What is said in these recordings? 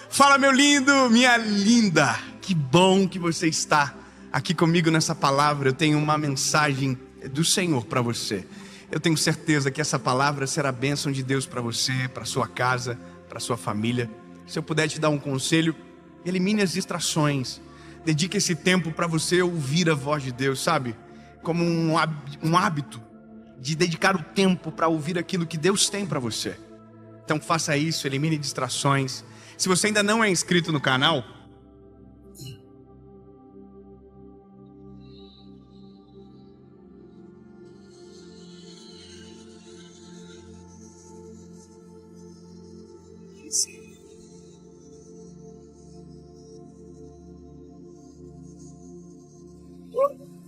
Fala, meu lindo, minha linda. Que bom que você está aqui comigo nessa palavra. Eu tenho uma mensagem do Senhor para você. Eu tenho certeza que essa palavra será bênção de Deus para você, para sua casa, para sua família. Se eu puder te dar um conselho, elimine as distrações. Dedique esse tempo para você ouvir a voz de Deus, sabe? Como um hábito de dedicar o tempo para ouvir aquilo que Deus tem para você. Então faça isso, elimine distrações. Se você ainda não é inscrito no canal,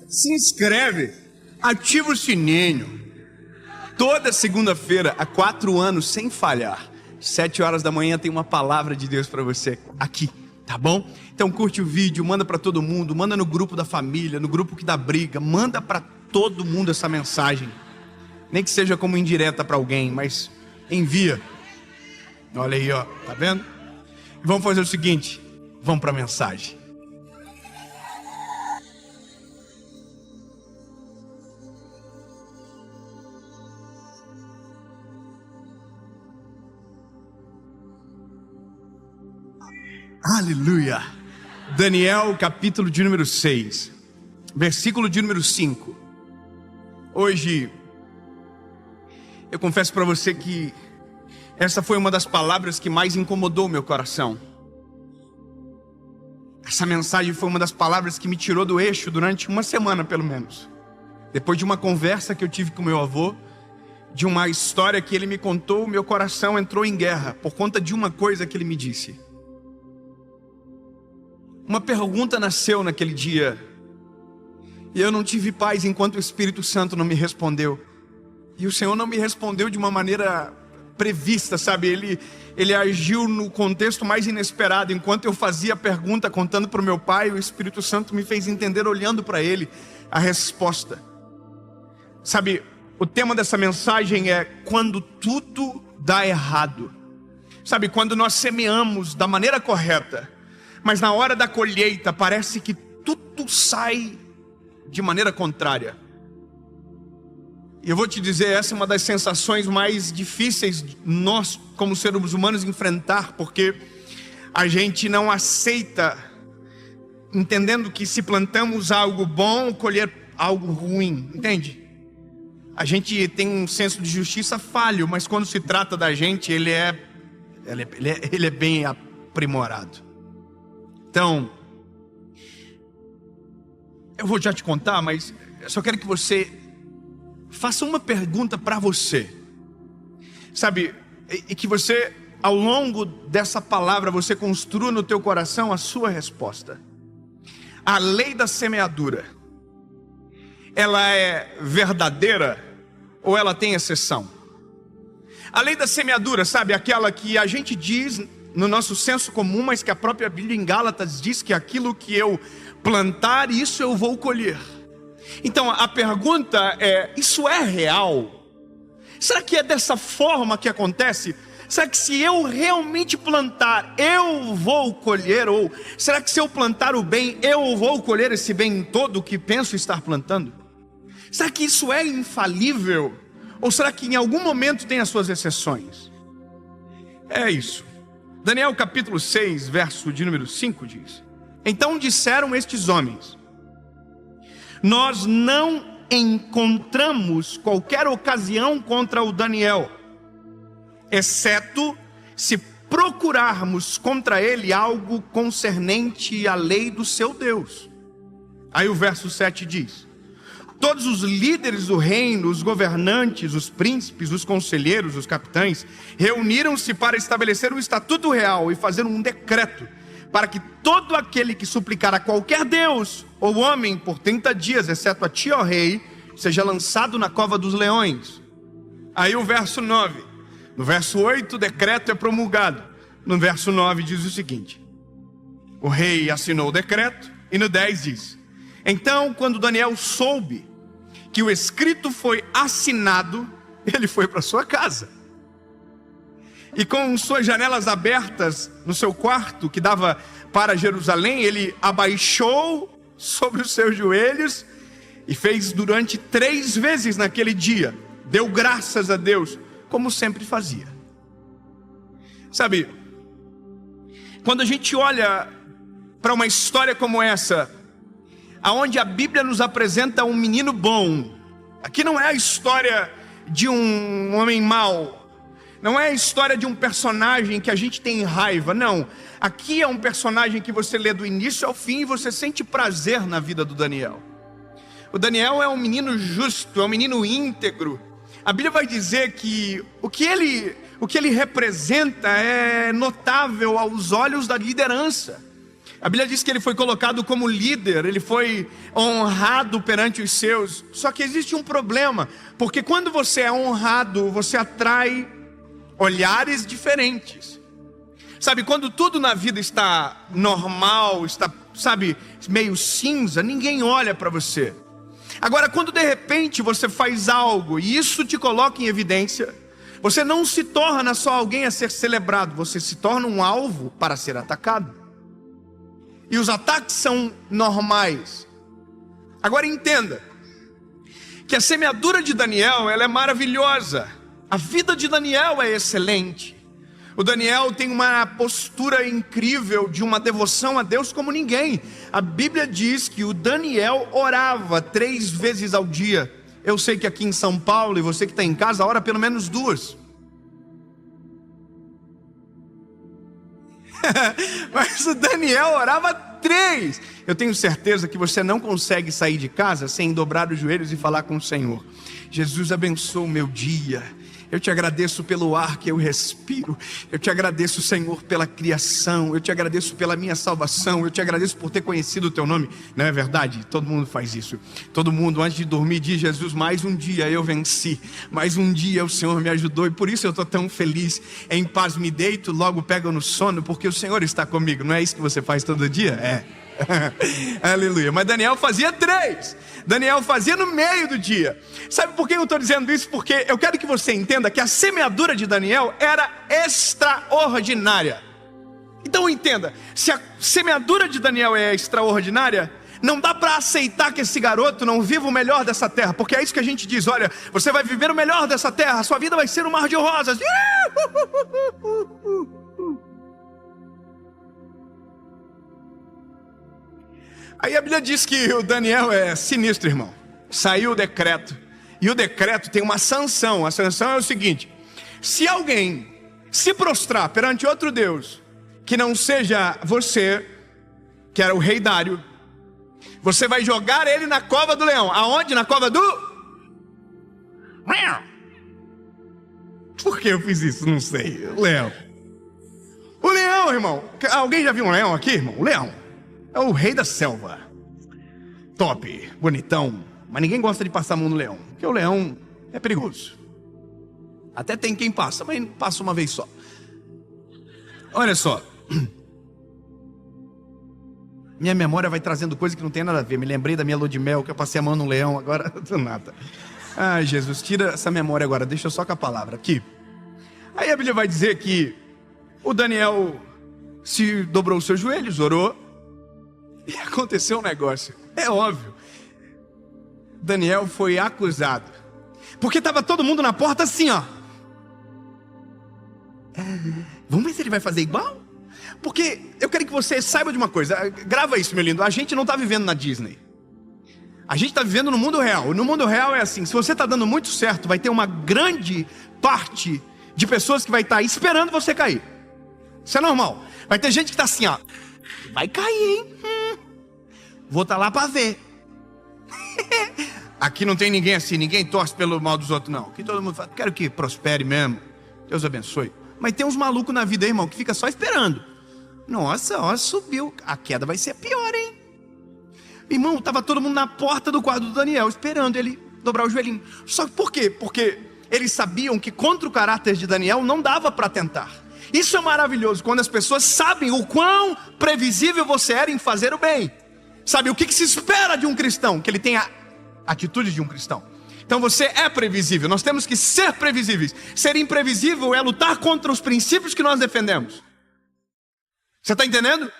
se inscreve, ativa o sininho. Toda segunda-feira, há 4 anos, sem falhar, 7 horas da manhã tem uma palavra de Deus para você aqui, tá bom? Então curte o vídeo, manda para todo mundo, manda no grupo da família, no grupo que dá briga, manda para todo mundo essa mensagem. Nem que seja como indireta para alguém, mas envia. Olha aí, ó, tá vendo? E vamos fazer o seguinte, vamos para a mensagem. Aleluia! Daniel, capítulo de número 6, versículo de número 5. Hoje, eu confesso para você que essa foi uma das palavras que mais incomodou meu coração. Essa mensagem foi uma das palavras que me tirou do eixo durante uma semana, pelo menos. Depois de uma conversa que eu tive com meu avô, de uma história que ele me contou, meu coração entrou em guerra por conta de uma coisa que ele me disse. Uma pergunta nasceu naquele dia, e eu não tive paz enquanto o Espírito Santo não me respondeu. E o Senhor não me respondeu de uma maneira prevista, sabe? Ele agiu no contexto mais inesperado. Enquanto eu fazia a pergunta, contando para o meu pai, o Espírito Santo me fez entender, olhando para ele, a resposta. Sabe, o tema dessa mensagem é quando tudo dá errado. Sabe, quando nós semeamos da maneira correta, mas na hora da colheita parece que tudo sai de maneira contrária. E eu vou te dizer, essa é uma das sensações mais difíceis nós, como seres humanos, enfrentar, porque a gente não aceita, entendendo que se plantamos algo bom, colher algo ruim, entende? A gente tem um senso de justiça falho, mas quando se trata da gente, ele é bem aprimorado. Então, eu vou já te contar, mas eu só quero que você faça uma pergunta para você, sabe, e que você, ao longo dessa palavra, você construa no teu coração a sua resposta. A lei da semeadura, ela é verdadeira ou ela tem exceção? A lei da semeadura, sabe, aquela que a gente diz no nosso senso comum, mas que a própria Bíblia em Gálatas diz que aquilo que eu plantar, isso eu vou colher. Então a pergunta é, isso é real? Será que é dessa forma que acontece? Será que se eu realmente plantar, eu vou colher? Ou será que se eu plantar o bem, eu vou colher esse bem todo que penso estar plantando? Será que isso é infalível? Ou será que em algum momento tem as suas exceções? É isso. Daniel capítulo 6, verso de número 5 diz: então disseram estes homens: nós não encontramos qualquer ocasião contra o Daniel, exceto se procurarmos contra ele algo concernente à lei do seu Deus. Aí o verso 7 diz: todos os líderes do reino, os governantes, os príncipes, os conselheiros, os capitães, reuniram-se para estabelecer um estatuto real e fazer um decreto, para que todo aquele que suplicar a qualquer Deus ou homem por 30 dias, exceto a ti, ó rei, seja lançado na cova dos leões. Aí o verso 9, no verso 8 o decreto é promulgado, no verso 9 diz o seguinte: o rei assinou o decreto, e no 10 diz: então, quando Daniel soube que o escrito foi assinado, ele foi para sua casa. e com suas janelas abertas no seu quarto, que dava para Jerusalém, ele abaixou sobre os seus joelhos e fez durante 3 vezes naquele dia. Deu graças a Deus, como sempre fazia. Sabe, quando a gente olha para uma história como essa, aonde a Bíblia nos apresenta um menino bom, aqui não é a história de um homem mau, não é a história de um personagem que a gente tem raiva, não. Aqui é um personagem que você lê do início ao fim e você sente prazer na vida do Daniel. O Daniel é um menino justo, é um menino íntegro. A Bíblia vai dizer que o que ele representa é notável aos olhos da liderança. A Bíblia diz que ele foi colocado como líder, ele foi honrado perante os seus. Só que existe um problema, porque quando você é honrado, você atrai olhares diferentes. Sabe, quando tudo na vida está normal, está, sabe, meio cinza, ninguém olha para você. Agora, quando de repente você faz algo e isso te coloca em evidência, você não se torna só alguém a ser celebrado, você se torna um alvo para ser atacado. E os ataques são normais. Agora entenda que a semeadura de Daniel, ela é maravilhosa. A vida de Daniel é excelente. O Daniel tem uma postura incrível de uma devoção a Deus como ninguém. A Bíblia diz que o Daniel orava 3 vezes ao dia. Eu sei que aqui em São Paulo, e você que está em casa, ora pelo menos 2. Mas o Daniel orava 3. Eu tenho certeza que você não consegue sair de casa sem dobrar os joelhos e falar com o Senhor: Jesus, abençoa o meu dia. Eu te agradeço pelo ar que eu respiro. Eu te agradeço, Senhor, pela criação. Eu te agradeço pela minha salvação. Eu te agradeço por ter conhecido o teu nome. Não é verdade? Todo mundo faz isso. Todo mundo antes de dormir diz: Jesus, mais um dia eu venci. Mais um dia o Senhor me ajudou. E por isso eu estou tão feliz. Em paz me deito, logo pego no sono, porque o Senhor está comigo. Não é isso que você faz todo dia? É. Aleluia. Mas Daniel fazia 3. Daniel fazia no meio do dia. Sabe por que eu estou dizendo isso? Porque eu quero que você entenda que a semeadura de Daniel era extraordinária. Então entenda, se a semeadura de Daniel é extraordinária, não dá para aceitar que esse garoto não viva o melhor dessa terra, porque é isso que a gente diz: olha, você vai viver o melhor dessa terra, a sua vida vai ser um mar de rosas. Aí a Bíblia diz que o Daniel é sinistro, irmão. Saiu o decreto, e o decreto tem uma sanção. A sanção é o seguinte: se alguém se prostrar perante outro Deus, que não seja você, que era o rei Dário, você vai jogar ele na cova do leão. Aonde? Na cova do... Por que eu fiz isso? Não sei. Leão. O leão, irmão. Alguém já viu um leão aqui, irmão? O leão é o rei da selva. Top, bonitão. Mas ninguém gosta de passar a mão no leão, porque o leão é perigoso. Até tem quem passa, mas passa uma vez só. Olha só. Minha memória vai trazendo coisa que não tem nada a ver. Me lembrei da minha lua de mel, que eu passei a mão no leão, agora nada. Ai, Jesus, tira essa memória agora, deixa só com a palavra aqui. Aí a Bíblia vai dizer que o Daniel se dobrou os seus joelhos, orou, e aconteceu um negócio. É óbvio. Daniel foi acusado, porque estava todo mundo na porta assim, ó. Vamos ver se ele vai fazer igual? Porque eu quero que você saiba de uma coisa. Grava isso, meu lindo. A gente não está vivendo na Disney. A gente está vivendo no mundo real. No mundo real é assim: se você está dando muito certo, vai ter uma grande parte de pessoas que vai estar esperando você cair. Isso é normal. Vai ter gente que está assim, ó. Vai cair, hein? Vou estar lá para ver. Aqui não tem ninguém assim. Ninguém torce pelo mal dos outros, não. Aqui todo mundo fala: quero que prospere mesmo. Deus abençoe. Mas tem uns malucos na vida aí, irmão, que fica só esperando. Nossa, ó, subiu. A queda vai ser pior, hein? Irmão, estava todo mundo na porta do quarto do Daniel, esperando ele dobrar o joelhinho. Só que por quê? Porque eles sabiam que contra o caráter de Daniel não dava para tentar. Isso é maravilhoso, quando as pessoas sabem o quão previsível você era em fazer o bem. Sabe, o que se espera de um cristão? Que ele tenha atitudes de um cristão. Então você é previsível. Nós temos que ser previsíveis. Ser imprevisível é lutar contra os princípios que nós defendemos. Você está entendendo?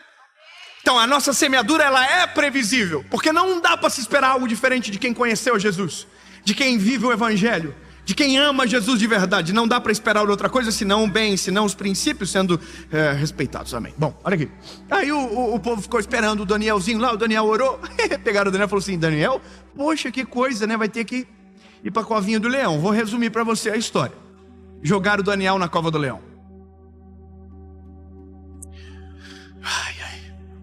Então a nossa semeadura, ela é previsível, porque não dá para se esperar algo diferente de quem conheceu Jesus, de quem vive o Evangelho, de quem ama Jesus de verdade. Não dá para esperar outra coisa senão o bem, senão os princípios sendo respeitados. Amém. Bom, olha aqui. Aí o povo ficou esperando o Danielzinho lá. O Daniel orou. Pegaram o Daniel e falou assim: Daniel, poxa, que coisa, né? Vai ter que ir para a covinha do leão. Vou resumir para você a história. Jogaram o Daniel na cova do leão.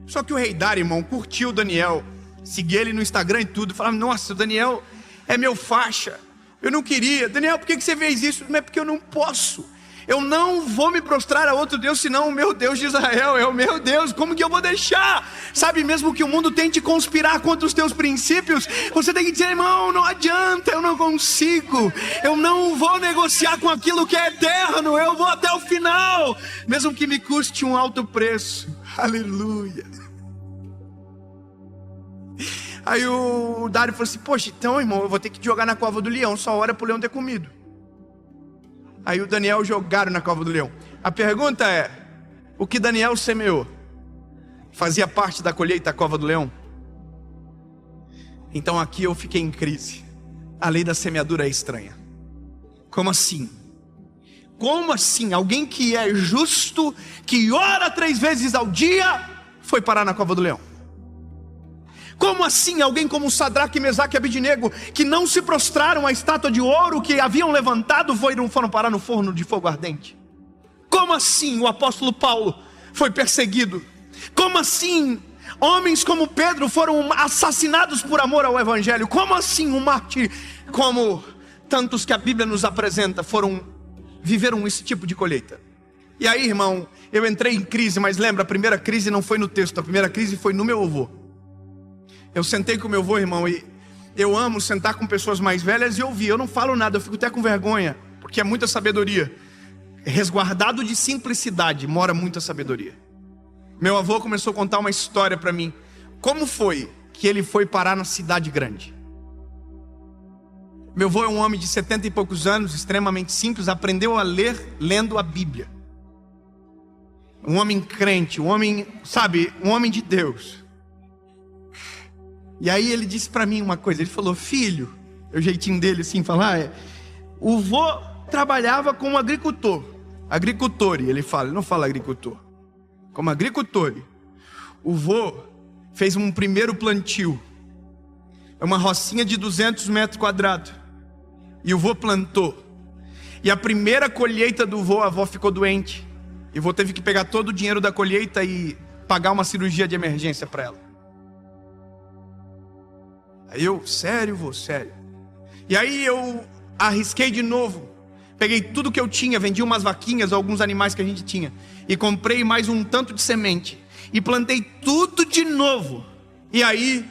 Só que o rei Dário, irmão, curtiu o Daniel, seguia ele no Instagram e tudo, falava: nossa, o Daniel é meu faixa, eu não queria. Daniel, por que você fez isso? Não é porque eu não posso, eu não vou me prostrar a outro Deus, senão o meu Deus de Israel é o meu Deus. Como que eu vou deixar? Sabe, mesmo que o mundo tente conspirar contra os teus princípios, você tem que dizer: irmão, não adianta, eu não consigo, eu não vou negociar com aquilo que é eterno, eu vou até o final, mesmo que me custe um alto preço. Aleluia. Aí o Dário falou assim: poxa, então, irmão, eu vou ter que jogar na cova do leão, só hora para o leão ter comido. Aí o Daniel jogaram na cova do leão. A pergunta é: o que Daniel semeou fazia parte da colheita da cova do leão? Então aqui eu fiquei em crise. A lei da semeadura é estranha. Como assim? Como assim? Alguém que é justo, que ora 3 vezes ao dia, foi parar na cova do leão? Como assim alguém como Sadraque, Mesaque e Abednego, que não se prostraram à estátua de ouro que haviam levantado, foram parar no forno de fogo ardente? Como assim o apóstolo Paulo foi perseguido? Como assim homens como Pedro foram assassinados por amor ao Evangelho? Como assim um mártir como tantos que a Bíblia nos apresenta viveram esse tipo de colheita? E aí, irmão, eu entrei em crise, mas lembra, a primeira crise não foi no texto, a primeira crise foi no meu avô. Eu sentei com meu avô, irmão, e eu amo sentar com pessoas mais velhas e ouvir. Eu não falo nada, eu fico até com vergonha, porque é muita sabedoria. Resguardado de simplicidade mora muita sabedoria. Meu avô começou a contar uma história para mim. Como foi que ele foi parar na cidade grande? Meu avô é um homem de 70 e poucos anos, extremamente simples, aprendeu a ler lendo a Bíblia. Um homem crente, um homem, sabe, um homem de Deus. E aí ele disse para mim uma coisa, ele falou: filho, é o jeitinho dele assim, falar, o vô trabalhava como agricultor, ele fala, ele não fala agricultor, como agricultor. O vô fez um primeiro plantio, é uma rocinha de 200 metros quadrados, e o vô plantou, e a primeira colheita do vô, a avó ficou doente, e o vô teve que pegar todo o dinheiro da colheita e pagar uma cirurgia de emergência para ela. Aí eu, sério, vô, sério. E aí eu arrisquei de novo, peguei tudo que eu tinha, vendi umas vaquinhas, alguns animais que a gente tinha, e comprei mais um tanto de semente, e plantei tudo de novo. E aí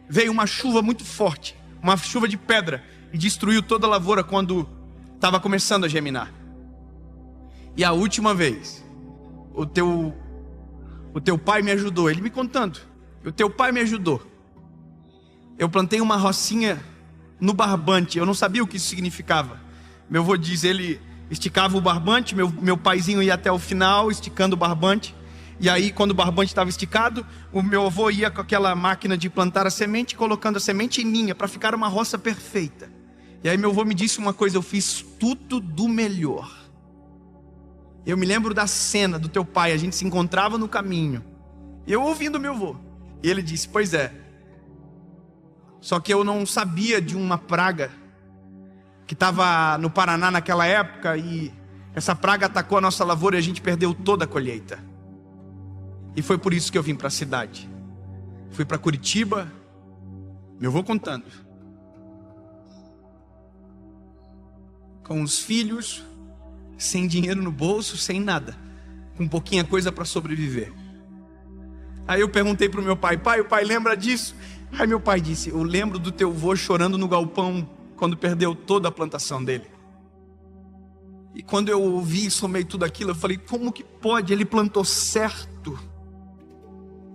veio uma chuva muito forte, uma chuva de pedra, e destruiu toda a lavoura quando estava começando a germinar. E a última vez, o teu pai me ajudou, ele me contando, o teu pai me ajudou. Eu plantei uma rocinha no barbante, eu não sabia o que isso significava. Meu avô diz, ele esticava o barbante, meu paizinho ia até o final, esticando o barbante. E aí quando o barbante estava esticado, o meu avô ia com aquela máquina de plantar a semente, colocando a semente em linha, para ficar uma roça perfeita. E aí meu avô me disse uma coisa, eu fiz tudo do melhor. Eu me lembro da cena do teu pai, a gente se encontrava no caminho, eu ouvindo meu avô. E ele disse, pois é, só que eu não sabia de uma praga que estava no Paraná naquela época, e essa praga atacou a nossa lavoura e a gente perdeu toda a colheita. E foi por isso que eu vim para a cidade. Fui para Curitiba, meu avô contando, com os filhos, sem dinheiro no bolso, sem nada, com pouquinha coisa para sobreviver. Aí eu perguntei para o meu pai, o pai lembra disso? Aí meu pai disse, eu lembro do teu avô chorando no galpão, quando perdeu toda a plantação dele. E quando eu ouvi e somei tudo aquilo, eu falei, como que pode? Ele plantou certo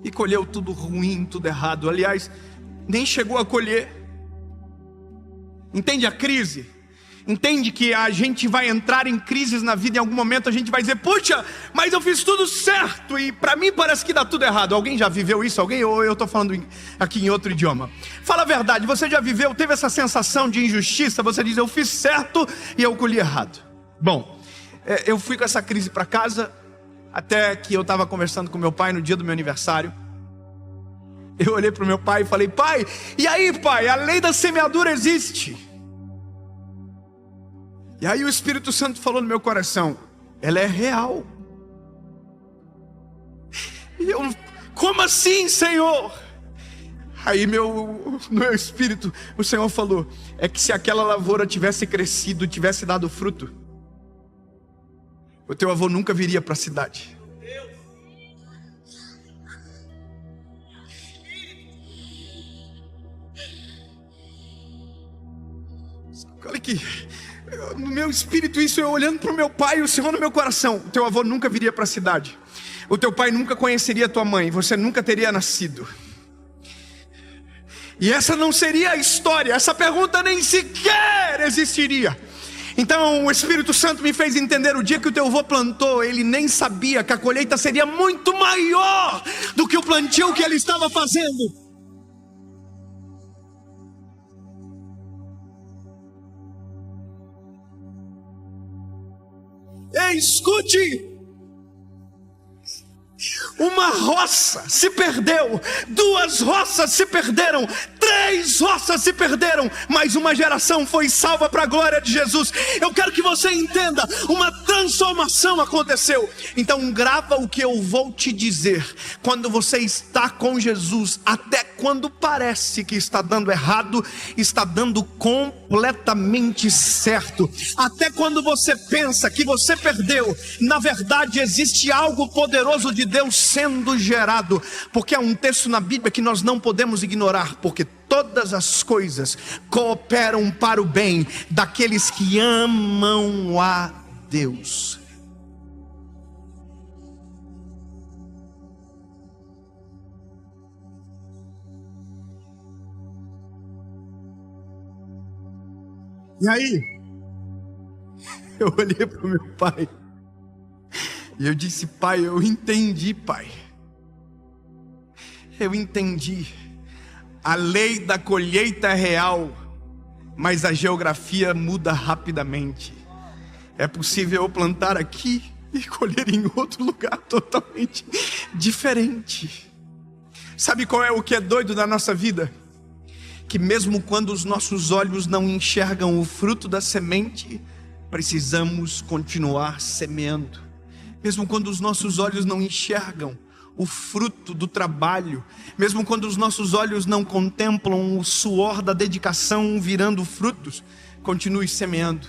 e colheu tudo ruim, tudo errado. Aliás, nem chegou a colher. Entende a crise? Entende que a gente vai entrar em crises na vida, em algum momento a gente vai dizer: puxa, mas eu fiz tudo certo e para mim parece que dá tudo errado. Alguém já viveu isso? Alguém? Ou eu estou falando aqui em outro idioma? Fala a verdade, você já viveu, teve essa sensação de injustiça? Você diz: eu fiz certo e eu colhi errado. Bom, eu fui com essa crise para casa, até que eu estava conversando com meu pai no dia do meu aniversário. Eu olhei para o meu pai e falei: pai, e aí pai, a lei da semeadura existe. E aí o Espírito Santo falou no meu coração: ela é real. E eu: como assim, Senhor? Aí no meu espírito, o Senhor falou: é que se aquela lavoura tivesse crescido, tivesse dado fruto, o teu avô nunca viria para a cidade. Olha aqui, no meu espírito isso, eu olhando para o meu pai e o Senhor no meu coração: o teu avô nunca viria para a cidade, o teu pai nunca conheceria a tua mãe, você nunca teria nascido. E essa não seria a história, essa pergunta nem sequer existiria. Então o Espírito Santo me fez entender: o dia que o teu avô plantou, ele nem sabia que a colheita seria muito maior do que o plantio que ele estava fazendo. Ei, escute! Uma roça se perdeu, 2 roças se perderam, 3 roças se perderam, mas uma geração foi salva para a glória de Jesus. Eu quero que você entenda, uma transformação aconteceu. Então grava o que eu vou te dizer: quando você está com Jesus, até quando parece que está dando errado, está dando completamente certo. Até quando você pensa que você perdeu, na verdade existe algo poderoso de Deus sendo gerado. Porque há um texto na Bíblia que nós não podemos ignorar: porque todas as coisas cooperam para o bem daqueles que amam a Deus. E aí, eu olhei para o meu pai e eu disse: pai, eu entendi, pai. Eu entendi. A lei da colheita é real, mas a geografia muda rapidamente. É possível eu plantar aqui e colher em outro lugar totalmente diferente. Sabe qual é o que é doido da nossa vida? Que mesmo quando os nossos olhos não enxergam o fruto da semente, precisamos continuar semeando. Mesmo quando os nossos olhos não enxergam o fruto do trabalho, mesmo quando os nossos olhos não contemplam o suor da dedicação virando frutos, continue semeando,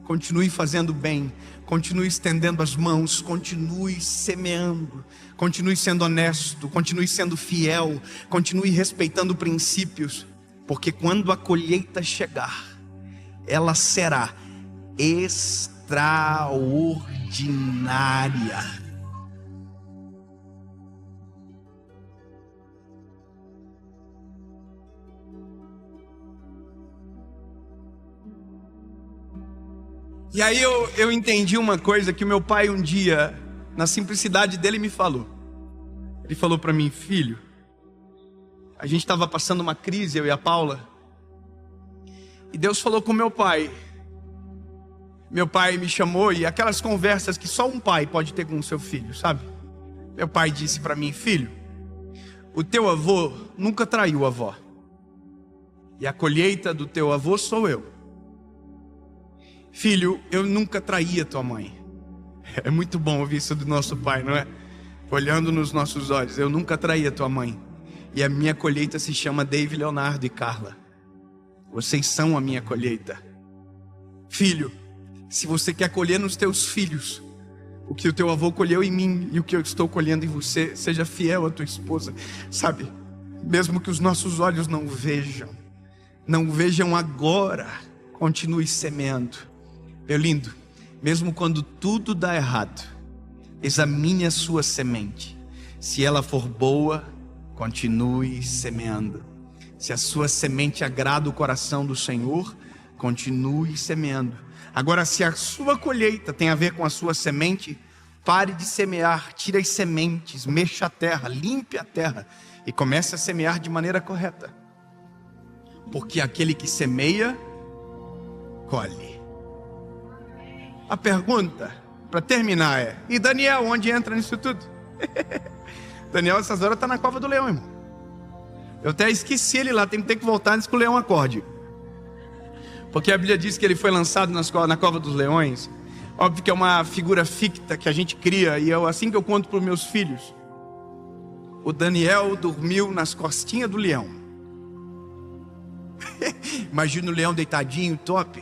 continue fazendo bem, continue estendendo as mãos, continue semeando, continue sendo honesto, continue sendo fiel, continue respeitando princípios, porque quando a colheita chegar, ela será extraordinária. E aí eu entendi uma coisa que o meu pai um dia, na simplicidade dele, me falou. Ele falou para mim: filho, a gente estava passando uma crise, eu e a Paula, e Deus falou com meu pai. Meu pai me chamou, e aquelas conversas que só um pai pode ter com o seu filho, sabe? Meu pai disse para mim: filho, o teu avô nunca traiu a avó, e a colheita do teu avô sou eu. Filho, eu nunca traí a tua mãe. É muito bom ouvir isso do nosso pai, não é? Olhando nos nossos olhos: eu nunca traí a tua mãe, e a minha colheita se chama Dave, Leonardo e Carla. Vocês são a minha colheita. Filho, se você quer colher nos teus filhos o que o teu avô colheu em mim e o que eu estou colhendo em você, seja fiel à tua esposa, sabe? Mesmo que os nossos olhos não vejam agora, continue semeando. Meu lindo, mesmo quando tudo dá errado, examine a sua semente. Se ela for boa, continue semeando. Se a sua semente agrada o coração do Senhor, continue semeando. Agora, se a sua colheita tem a ver com a sua semente, pare de semear, tire as sementes, mexa a terra, limpe a terra e comece a semear de maneira correta. Porque aquele que semeia, colhe. A pergunta, para terminar, é: e Daniel, onde entra nisso tudo? Daniel, essas horas, está na cova do leão, irmão. Eu até esqueci ele lá, tem que voltar antes que o leão acorde. Porque a Bíblia diz que ele foi lançado na cova dos leões. Óbvio que é uma figura ficta que a gente cria, e assim que eu conto para os meus filhos. O Daniel dormiu nas costinhas do leão. Imagina o leão deitadinho, top.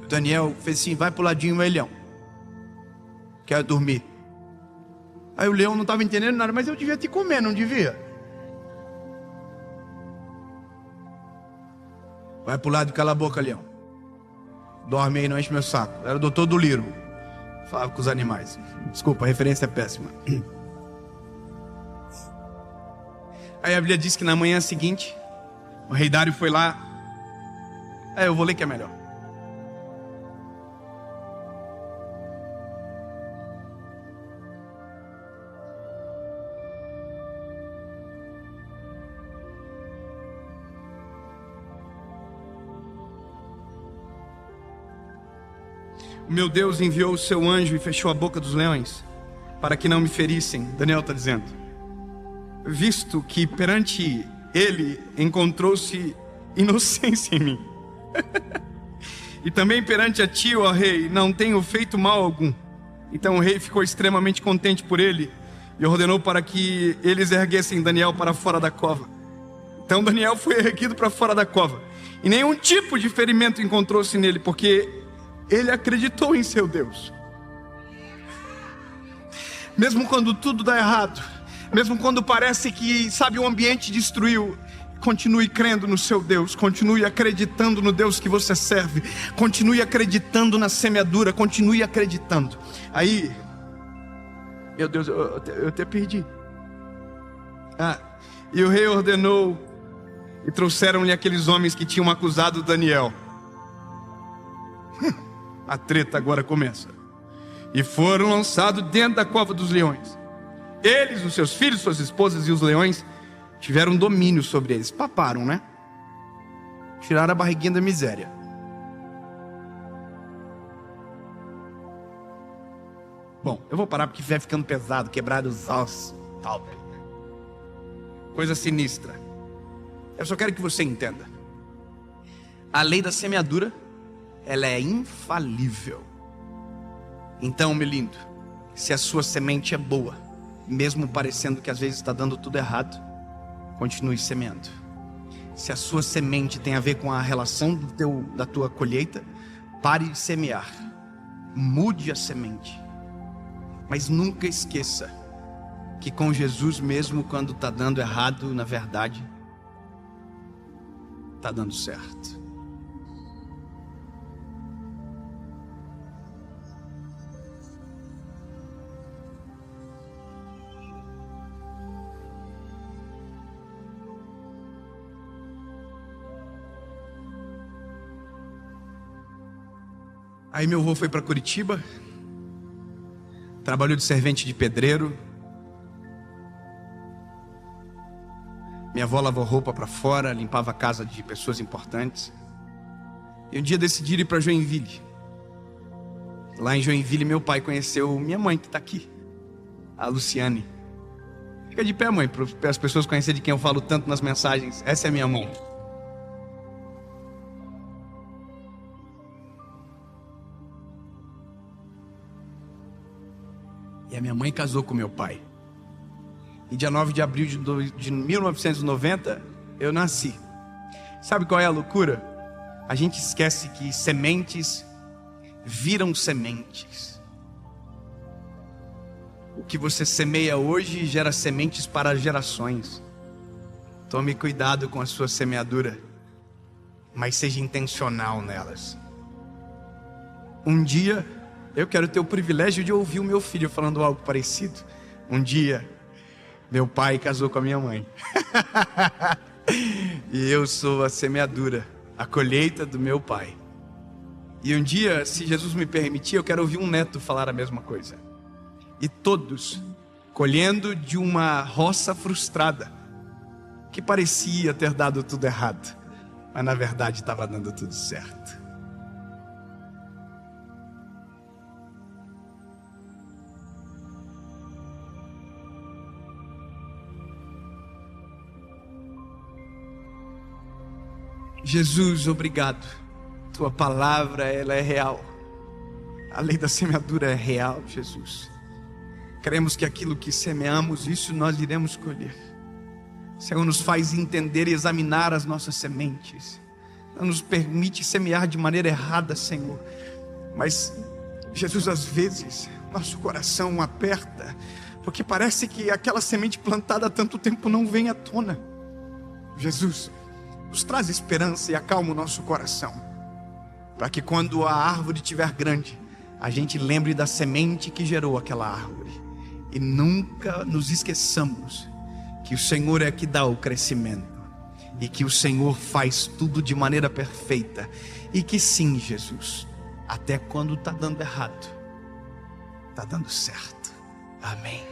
O Daniel fez assim: vai pro ladinho, leão, quero dormir. Aí o leão não estava entendendo nada: mas eu devia te comer, não devia? Vai pro lado, cala a boca, leão. Dorme aí, não enche meu saco. Era o doutor do Liro. Falava com os animais. Desculpa, a referência é péssima. Aí a Bíblia diz que na manhã seguinte, o rei Dário foi lá. Eu vou ler que é melhor. Meu Deus enviou o seu anjo e fechou a boca dos leões, para que não me ferissem. Daniel está dizendo: visto que perante ele encontrou-se inocência em mim. E também perante a ti, ó rei, não tenho feito mal algum. Então o rei ficou extremamente contente por ele e ordenou para que eles erguessem Daniel para fora da cova. Então Daniel foi erguido para fora da cova, e nenhum tipo de ferimento encontrou-se nele, porque ele acreditou em seu Deus. Mesmo quando tudo dá errado, mesmo quando parece que, o ambiente destruiu, continue crendo no seu Deus, continue acreditando no Deus que você serve, continue acreditando na semeadura, continue acreditando. Aí, meu Deus, eu até perdi. E o rei ordenou, e trouxeram-lhe aqueles homens que tinham acusado Daniel. A treta agora começa. E foram lançados dentro da cova dos leões. Eles, os seus filhos, suas esposas e os leões tiveram domínio sobre eles. Paparam, né? Tiraram a barriguinha da miséria. Bom, eu vou parar porque vai ficando pesado, quebrar os ossos, tal. Coisa sinistra. Eu só quero que você entenda. A lei da semeadura, ela é infalível. Então, meu lindo, se a sua semente é boa, mesmo parecendo que às vezes está dando tudo errado, continue semeando. Se a sua semente tem a ver com a relação da tua colheita, pare de semear. Mude a semente. Mas nunca esqueça que com Jesus, mesmo quando está dando errado, na verdade, está dando certo. Aí meu avô foi para Curitiba, trabalhou de servente de pedreiro. Minha avó lavou roupa para fora, limpava a casa de pessoas importantes. E um dia decidiram ir para Joinville. Lá em Joinville meu pai conheceu minha mãe, que está aqui, a Luciane. Fica de pé, mãe, para as pessoas conhecerem de quem eu falo tanto nas mensagens. Essa é a minha mãe. E a minha mãe casou com meu pai. E dia 9 de abril de 1990, eu nasci. Sabe qual é a loucura? A gente esquece que sementes viram sementes. O que você semeia hoje gera sementes para gerações. Tome cuidado com a sua semeadura, mas seja intencional nelas. Um dia, eu quero ter o privilégio de ouvir o meu filho falando algo parecido. Um dia, meu pai casou com a minha mãe. E eu sou a semeadura a colheita do meu pai. E um dia, se Jesus me permitir, eu quero ouvir um neto falar a mesma coisa. E todos colhendo de uma roça frustrada, que parecia ter dado tudo errado, mas na verdade estava dando tudo certo. Jesus, obrigado. Tua palavra, ela é real. A lei da semeadura é real, Jesus. Cremos que aquilo que semeamos, isso nós iremos colher. Senhor, nos faz entender e examinar as nossas sementes. Não nos permite semear de maneira errada, Senhor. Mas, Jesus, às vezes, nosso coração aperta, porque parece que aquela semente plantada há tanto tempo não vem à tona. Jesus, nos traz esperança e acalma o nosso coração, para que quando a árvore estiver grande, a gente lembre da semente que gerou aquela árvore. E nunca nos esqueçamos que o Senhor é que dá o crescimento, e que o Senhor faz tudo de maneira perfeita, e que sim, Jesus, até quando está dando errado, está dando certo. Amém.